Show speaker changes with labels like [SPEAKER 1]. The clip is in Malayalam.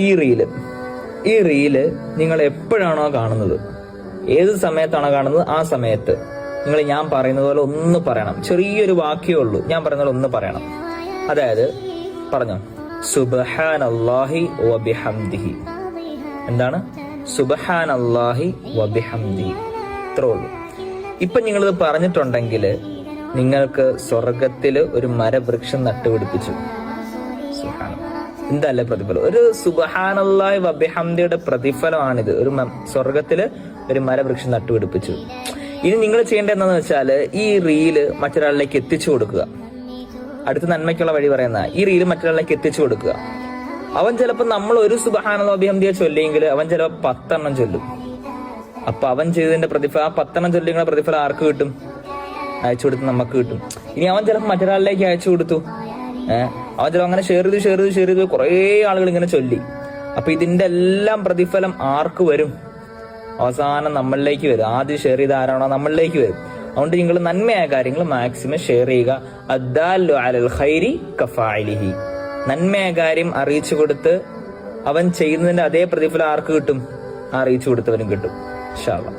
[SPEAKER 1] ഈ റീല് നിങ്ങൾ എപ്പോഴാണോ കാണുന്നത്, ഏത് സമയത്താണോ കാണുന്നത്, ആ സമയത്ത് നിങ്ങൾ ഞാൻ പറയുന്നത് പോലെ ഒന്ന് പറയണം. ചെറിയൊരു വാക്യമേ ഉള്ളൂ, ഞാൻ പറയുന്ന പോലെ ഒന്ന് പറയണം. അതായത് പറഞ്ഞോ, സുബ്ഹാനല്ലാഹി വബിഹംദിഹി. എന്താണ്? സുബ്ഹാനല്ലാഹി വബിഹംദിഹി. ഇത്രേ ഉള്ളൂ. ഇപ്പൊ നിങ്ങളിത് പറഞ്ഞിട്ടുണ്ടെങ്കിൽ നിങ്ങൾക്ക് സ്വർഗത്തില് ഒരു മരവൃക്ഷം നട്ടുപിടിപ്പിച്ചു. എന്തല്ലേ പ്രതിഫലം! ഒരു സുബ്ഹാനല്ലാഹി വബിഹംദിയുടെ പ്രതിഫലമാണിത്. ഒരു സ്വർഗത്തില് ഒരു മരവൃക്ഷം നട്ടുപിടിപ്പിച്ചു. ഇനി നിങ്ങൾ ചെയ്യേണ്ടത് എന്താന്ന് വെച്ചാല് ഈ റീല് മറ്റൊരാളിലേക്ക് എത്തിച്ചു കൊടുക്കുക. അടുത്ത നന്മയ്ക്കുള്ള വഴി പറയുന്ന ഈ റീല് മറ്റൊരാളിലേക്ക് എത്തിച്ചു കൊടുക്കുക. അവൻ ചിലപ്പോൾ നമ്മൾ ഒരു സുബ്ഹാനല്ലാഹി വബിഹംദിയെ ചൊല്ലിയെങ്കിൽ അവൻ ചിലപ്പോൾ 10 എണ്ണം ചൊല്ലും. അപ്പൊ അവൻ ചെയ്തതിന്റെ പ്രതിഫലം, ആ 10 എണ്ണം ചൊല്ലിയുടെ പ്രതിഫലം ആർക്ക് കിട്ടും? അയച്ചു കൊടുത്ത് നമുക്ക് കിട്ടും. ഇനി അവൻ ചിലപ്പോൾ മറ്റൊരാളിലേക്ക് അയച്ചു കൊടുത്തു, അവൻ ചിലപ്പോൾ അങ്ങനെ ഷെയർ ചെയ്ത് കുറെ ആളുകൾ ഇങ്ങനെ ചൊല്ലി. അപ്പൊ ഇതിന്റെ എല്ലാം പ്രതിഫലം ആർക്ക് വരും? അവസാനം നമ്മളിലേക്ക് വരും. ആദ്യം ഷെയർ ചെയ്ത ആരാണോ നമ്മളിലേക്ക് വരും. അതുകൊണ്ട് നിങ്ങൾ നന്മയായ കാര്യങ്ങൾ മാക്സിമം ഷെയർ ചെയ്യുക. അദ്ദാല്ലു അലൽ ഖൈരി കഫാഇലിഹി. നന്മയായ കാര്യം അറിയിച്ചു കൊടുത്ത് അവൻ ചെയ്യുന്നതിന്റെ അതേ പ്രതിഫലം ആർക്ക് കിട്ടും? അറിയിച്ചു കൊടുത്തവനും കിട്ടും ഇൻഷാ അല്ലാഹ്.